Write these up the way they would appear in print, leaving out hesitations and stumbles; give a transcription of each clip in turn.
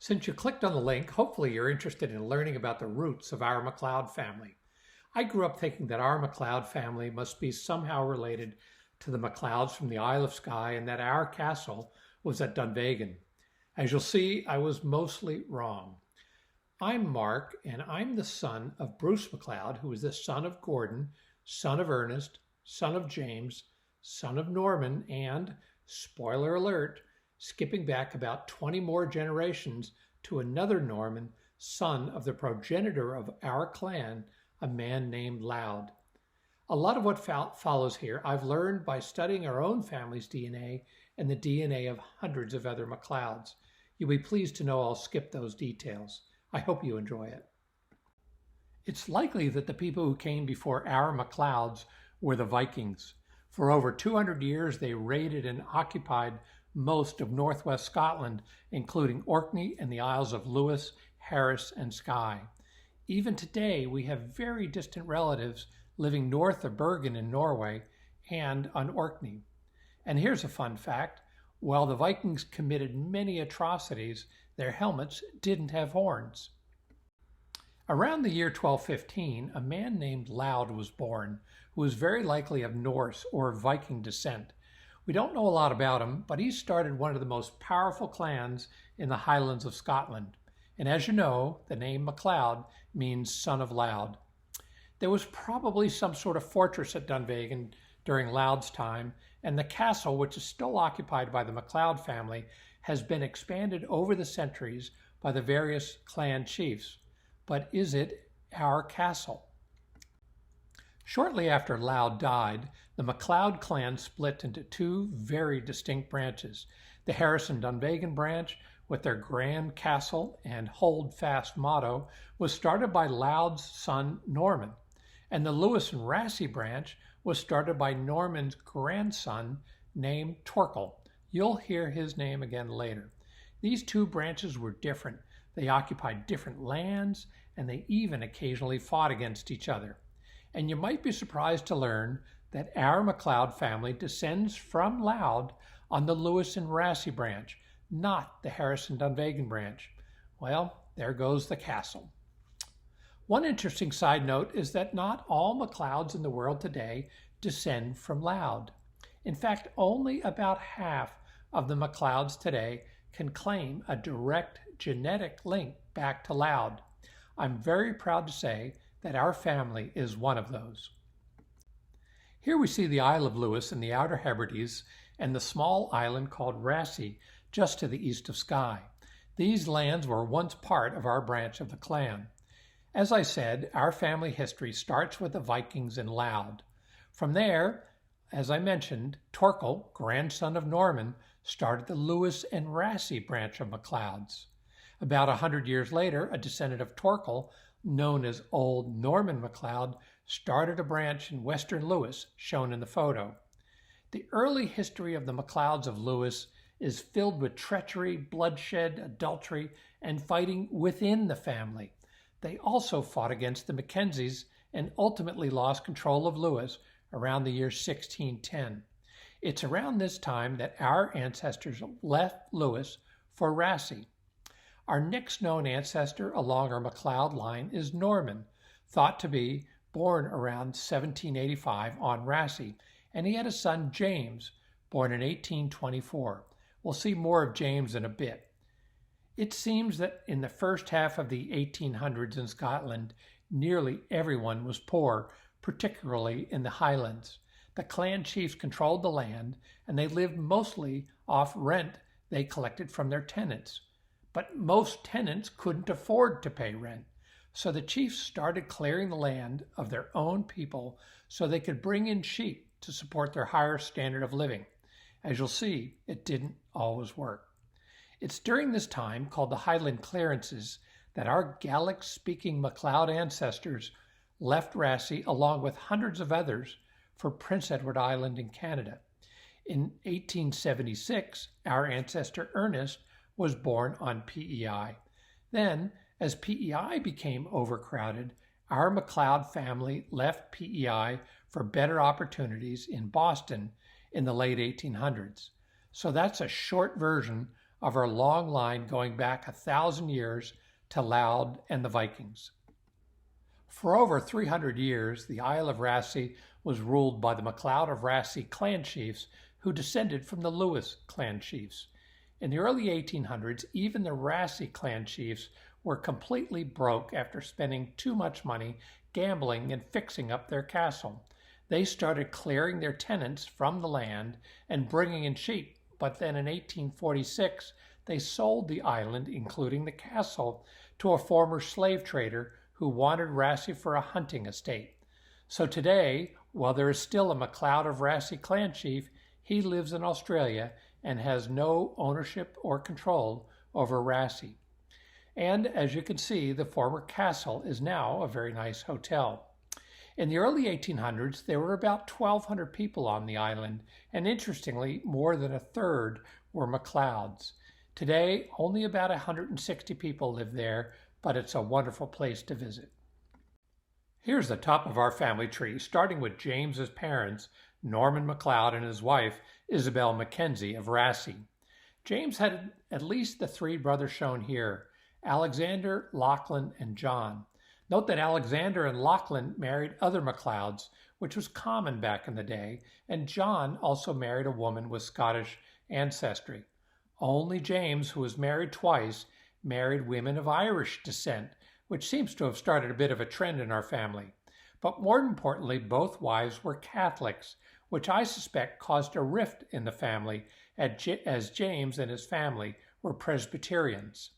Since you clicked on the link, hopefully you're interested in learning about the roots of our MacLeod family. I grew up thinking that our MacLeod family must be somehow related to the MacLeods from the Isle of Skye and that our castle was at Dunvegan. As you'll see, I was mostly wrong. I'm Mark, and I'm the son of Bruce MacLeod, who is the son of Gordon, son of Ernest, son of James, son of Norman, and, spoiler alert, skipping back about 20 more generations to another Norman, son of the progenitor of our clan, a man named Loud. A lot of what follows here I've learned by studying our own family's DNA and the DNA of hundreds of other MacLeods. You'll be pleased to know I'll skip those details. I hope you enjoy it. It's likely that the people who came before our MacLeods were the Vikings. For over 200 years, they raided and occupied most of northwest Scotland, including Orkney and the Isles of Lewis, Harris, and Skye. Even today, we have very distant relatives living north of Bergen in Norway and on Orkney. And here's a fun fact. While the Vikings committed many atrocities, their helmets didn't have horns. Around the year 1215, a man named Loud was born, who was very likely of Norse or Viking descent. We don't know a lot about him, but he started one of the most powerful clans in the Highlands of Scotland. And as you know, the name MacLeod means son of Loud. There was probably some sort of fortress at Dunvegan during Loud's time, and the castle, which is still occupied by the MacLeod family, has been expanded over the centuries by the various clan chiefs. But is it our castle? Shortly after Loud died, the McLoud Clan split into two very distinct branches. The Harris and Dunvegan branch, with their grand castle and hold fast motto, was started by Loud's son Norman, and the Lewis and Raasay branch was started by Norman's grandson named Torkel. You'll hear his name again later. These two branches were different. They occupied different lands, and they even occasionally fought against each other. And you might be surprised to learn that our MacLeod family descends from Loud on the Lewis and Raasay branch, not the Harris and Dunvegan branch. Well, there goes the castle. One interesting side note is that not all MacLeods in the world today descend from Loud. In fact, only about half of the MacLeods today can claim a direct genetic link back to Loud. I'm very proud to say that our family is one of those. Here we see the Isle of Lewis in the Outer Hebrides and the small island called Rassie just to the east of Skye. These lands were once part of our branch of the clan. As I said, our family history starts with the Vikings and Leod. From there, as I mentioned, Torkel, grandson of Norman, started the Lewis and Raasay branch of MacLeods. About 100 years later, a descendant of Torkel, known as Old Norman MacLeod, started a branch in western Lewis, shown in the photo. The early history of the MacLeods of Lewis is filled with treachery, bloodshed, adultery, and fighting within the family. They also fought against the Mackenzies and ultimately lost control of Lewis around the year 1610. It's around this time that our ancestors left Lewis for Raasay. Our next known ancestor along our MacLeod line is Norman, thought to be born around 1785 on Raasay, and he had a son, James, born in 1824. We'll see more of James in a bit. It seems that in the first half of the 1800s in Scotland, nearly everyone was poor, particularly in the Highlands. The clan chiefs controlled the land, and they lived mostly off rent they collected from their tenants. But most tenants couldn't afford to pay rent, so the chiefs started clearing the land of their own people so they could bring in sheep to support their higher standard of living. As you'll see, it didn't always work. It's during this time, called the Highland Clearances, that our Gaelic-speaking MacLeod ancestors left Raasay along with hundreds of others for Prince Edward Island in Canada. In 1876, our ancestor Ernest was born on PEI. Then, as PEI became overcrowded, our MacLeod family left PEI for better opportunities in Boston in the late 1800s. So that's a short version of our long line going back 1,000 years to Leod and the Vikings. For over 300 years, the Isle of Rassie was ruled by the MacLeod Rasay clan chiefs who descended from the Lewis clan chiefs. In the early 1800s, even the Rasay clan chiefs were completely broke after spending too much money gambling and fixing up their castle. They started clearing their tenants from the land and bringing in sheep, but then in 1846, they sold the island, including the castle, to a former slave trader who wanted Rassie for a hunting estate. So today, while there is still a MacLeod Rasay clan chief, he lives in Australia and has no ownership or control over Rassie. And as you can see, the former castle is now a very nice hotel. In the early 1800s, there were about 1,200 people on the island, and interestingly, more than a third were MacLeods. Today, only about 160 people live there, but it's a wonderful place to visit. Here's the top of our family tree, starting with James's parents, Norman MacLeod, and his wife, Isabel Mackenzie of Rassie. James had at least the three brothers shown here, Alexander, Lachlan, and John. Note that Alexander and Lachlan married other MacLeods, which was common back in the day, and John also married a woman with Scottish ancestry. Only James, who was married twice, married women of Irish descent, which seems to have started a bit of a trend in our family. But more importantly, both wives were Catholics, which I suspect caused a rift in the family as James and his family were Presbyterians.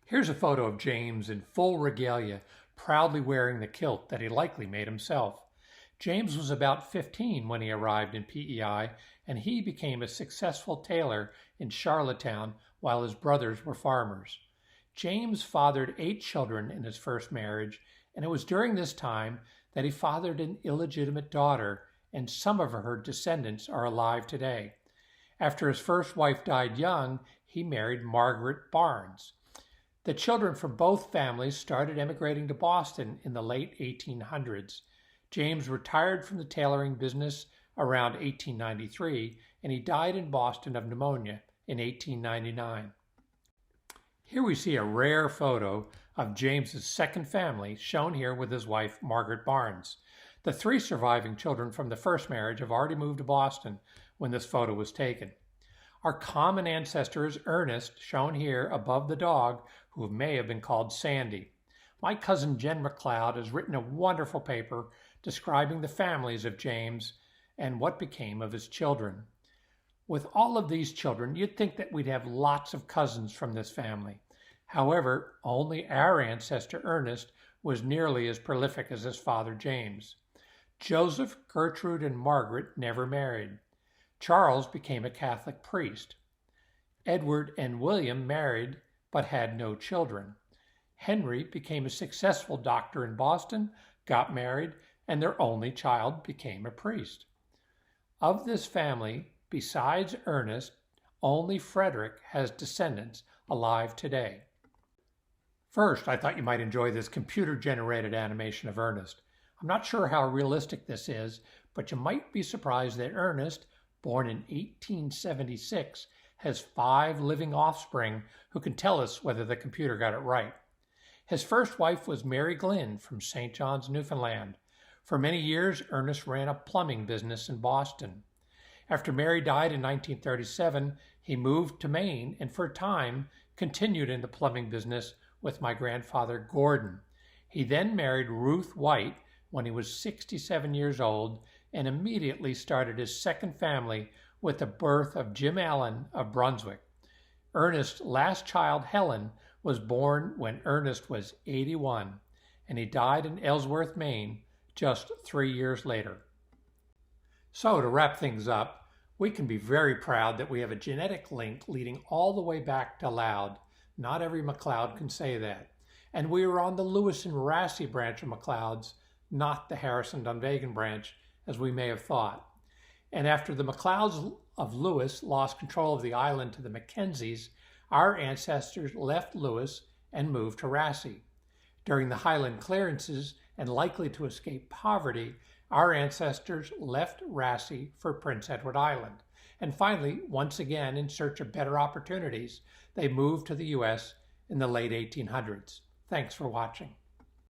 Here's a photo of James in full regalia, proudly wearing the kilt that he likely made himself. James was about 15 when he arrived in PEI, and he became a successful tailor in Charlottetown while his brothers were farmers. James fathered 8 children in his first marriage, and it was during this time that he fathered an illegitimate daughter, and some of her descendants are alive today. After his first wife died young, he married Margaret Barnes. The children from both families started emigrating to Boston in the late 1800s. James retired from the tailoring business around 1893, and he died in Boston of pneumonia in 1899. Here we see a rare photo of James's second family, shown here with his wife, Margaret Barnes. The 3 surviving children from the first marriage have already moved to Boston when this photo was taken. Our common ancestor is Ernest, shown here above the dog, who may have been called Sandy. My cousin Jen MacLeod has written a wonderful paper describing the families of James and what became of his children. With all of these children, you'd think that we'd have lots of cousins from this family. However, only our ancestor Ernest was nearly as prolific as his father James. Joseph, Gertrude, and Margaret never married. Charles became a Catholic priest. Edward and William married but had no children. Henry became a successful doctor in Boston, got married, and their only child became a priest. Of this family, besides Ernest, only Frederick has descendants alive today. First, I thought you might enjoy this computer-generated animation of Ernest. I'm not sure how realistic this is, but you might be surprised that Ernest, born in 1876, has 5 living offspring who can tell us whether the computer got it right. His first wife was Mary Glynn from St. John's, Newfoundland. For many years, Ernest ran a plumbing business in Boston. After Mary died in 1937, he moved to Maine and for a time continued in the plumbing business with my grandfather Gordon. He then married Ruth White when he was 67 years old and immediately started his second family with the birth of Jim Allen of Brunswick. Ernest's last child, Helen, was born when Ernest was 81, and he died in Ellsworth, Maine, just 3 years later. So to wrap things up, we can be very proud that we have a genetic link leading all the way back to Leod. Not every MacLeod can say that. And we were on the Lewis and Raasay branch of MacLeods, not the Harrison-Dunvegan branch, as we may have thought. And after the MacLeods of Lewis lost control of the island to the Mackenzies, our ancestors left Lewis and moved to Rassie. During the Highland clearances, and likely to escape poverty, our ancestors left Rassie for Prince Edward Island. And finally, once again in search of better opportunities, they moved to the U.S. in the late 1800s. Thanks for watching.